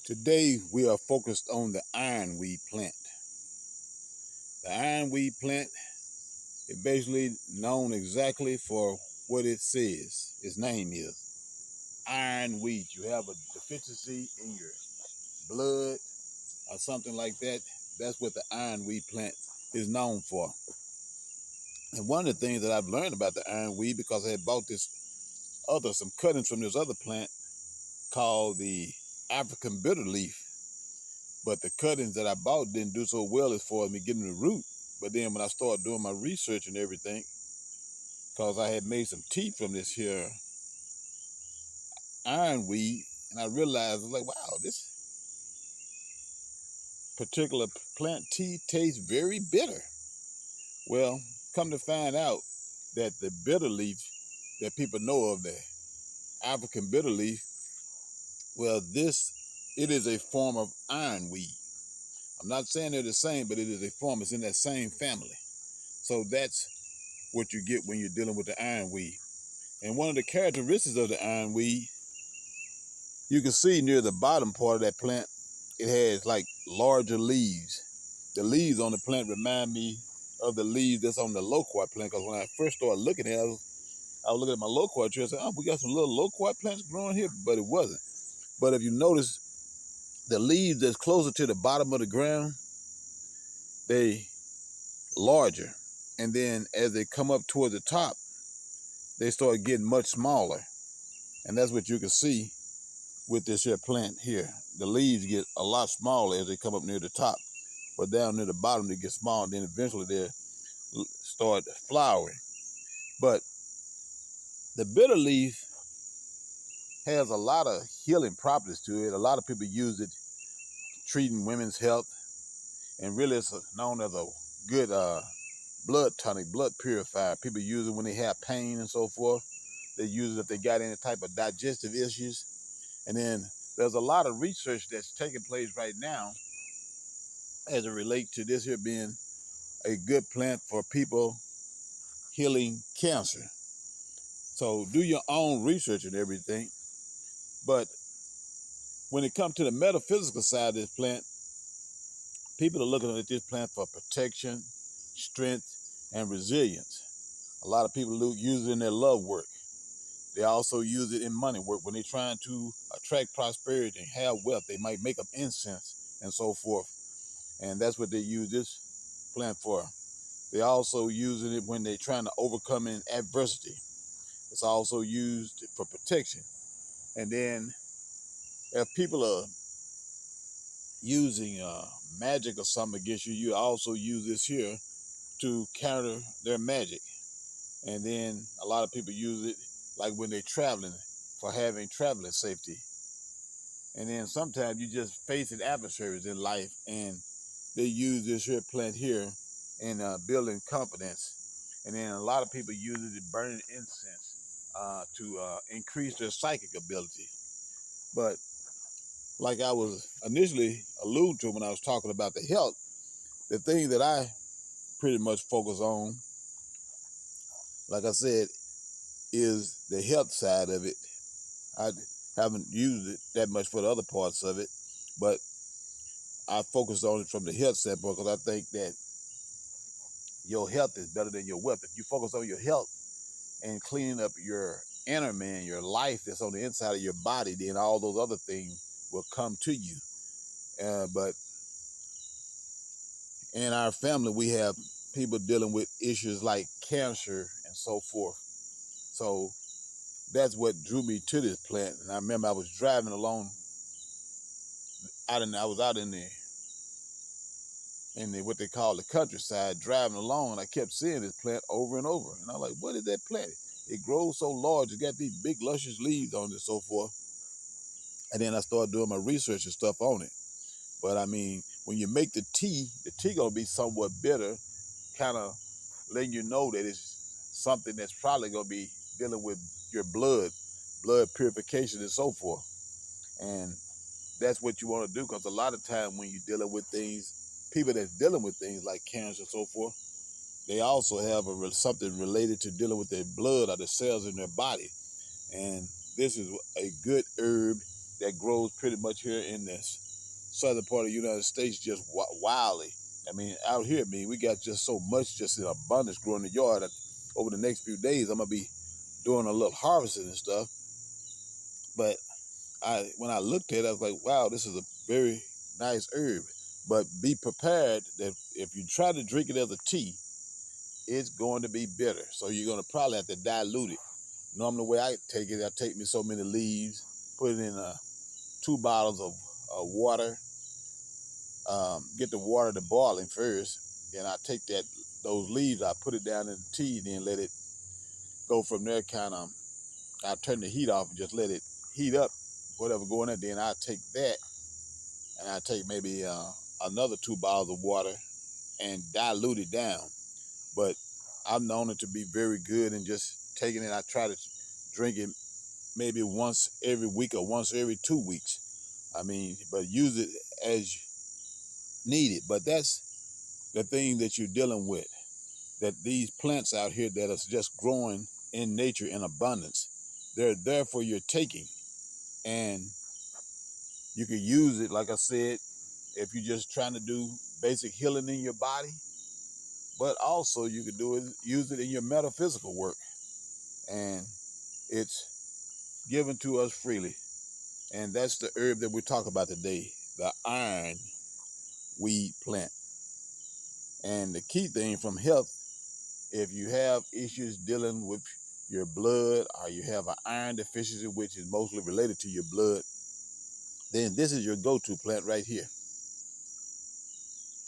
Today we are focused on the ironweed plant. The ironweed plant is basically known exactly for what it says. Its name is ironweed. You have a deficiency in your blood or something like that. That's what the ironweed plant is known for. And one of the things that I've learned about the ironweed, because I had bought some cuttings from this other plant called the African bitter leaf. But the cuttings that I bought didn't do so well as far as me getting the root. But then when I started doing my research and everything, because I had made some tea from this here ironweed, and I realized, I was like, wow, this particular plant tea tastes very bitter. Well, come to find out that the bitter leaf that people know of, the African bitter leaf, well, it is a form of ironweed. I'm not saying they're the same, but it is a form. It's in that same family. So that's what you get when you're dealing with the ironweed. And one of the characteristics of the ironweed, you can see near the bottom part of that plant, it has like larger leaves. The leaves on the plant remind me of the leaves that's on the loquat plant, because when I first started looking at it, I was looking at my loquat tree. I said, oh, we got some little loquat plants growing here, but it wasn't. But if you notice, the leaves that's closer to the bottom of the ground, they larger. And then as they come up toward the top, they start getting much smaller. And that's what you can see with this here plant here. The leaves get a lot smaller as they come up near the top, but down near the bottom they get small, and then eventually they start flowering. But the bitter leaf has a lot of healing properties to it. A lot of people use it treating women's health, and really it's known as a good blood tonic, blood purifier. People use it when they have pain and so forth. They use it if they got any type of digestive issues. And then there's a lot of research that's taking place right now as it relates to this here being a good plant for people healing cancer. So do your own research and everything. But when it comes to the metaphysical side of this plant, people are looking at this plant for protection, strength, and resilience. A lot of people use it in their love work. They also use it in money work. When they're trying to attract prosperity and have wealth, they might make up incense and so forth. And that's what they use this plant for. They also use it when they're trying to overcome an adversity. It's also used for protection. And then if people are using magic or something against you, you also use this here to counter their magic. And then a lot of people use it like when they're traveling, for having traveling safety. And then sometimes you just facing adversaries in life, and they use this here plant here in building confidence. And then a lot of people use it in burning incense to increase their psychic ability. But like I was initially alluding to when I was talking about the health, the thing that I pretty much focus on, like I said, is the health side of it. I haven't used it that much for the other parts of it, but I focused on it from the health standpoint because I think that your health is better than your wealth. If you focus on your health and cleaning up your inner man, your life that's on the inside of your body, then all those other things will come to you. But in our family, we have people dealing with issues like cancer and so forth. So that's what drew me to this plant. And I remember I was driving along I was out in the what they call the countryside, driving along, and I kept seeing this plant over and over. And I'm like, what is that plant? It grows so large, it got these big luscious leaves on it and so forth. And then I started doing my research and stuff on it. But I mean, when you make the tea gonna be somewhat bitter, kind of letting you know that it's something that's probably gonna be dealing with your blood purification and so forth. And that's what you want to do, because a lot of time when you're dealing with things, people that's dealing with things like cancer and so forth, they also have something related to dealing with their blood or the cells in their body. And this is a good herb that grows pretty much here in this southern part of the United States just wildly. I mean, out here, we got just so much just in abundance growing in the yard that over the next few days, I'm going to be doing a little harvesting and stuff. But when I looked at it, I was like, wow, this is a very nice herb. But be prepared that if you try to drink it as a tea, it's going to be bitter. So you're going to probably have to dilute it. Normally, the way I take it, I take me so many leaves, put it in 2 bottles of water, get the water to boiling first. Then I take those leaves, I put it down in the tea, then let it go from there. I turn the heat off and just let it heat up, whatever going there. Then I take that and I take maybe another 2 bottles of water and dilute it down. But I've known it to be very good, and just taking it, I try to drink it maybe once every week or once every 2 weeks. But use it as needed. But that's the thing that you're dealing with, that these plants out here that are just growing in nature in abundance, they're there for your taking. And you can use it, like I said, if you're just trying to do basic healing in your body, but also you could use it in your metaphysical work. And it's given to us freely. And that's the herb that we talk about today, the ironweed plant. And the key thing from health, if you have issues dealing with your blood, or you have an iron deficiency, which is mostly related to your blood, then this is your go-to plant right here.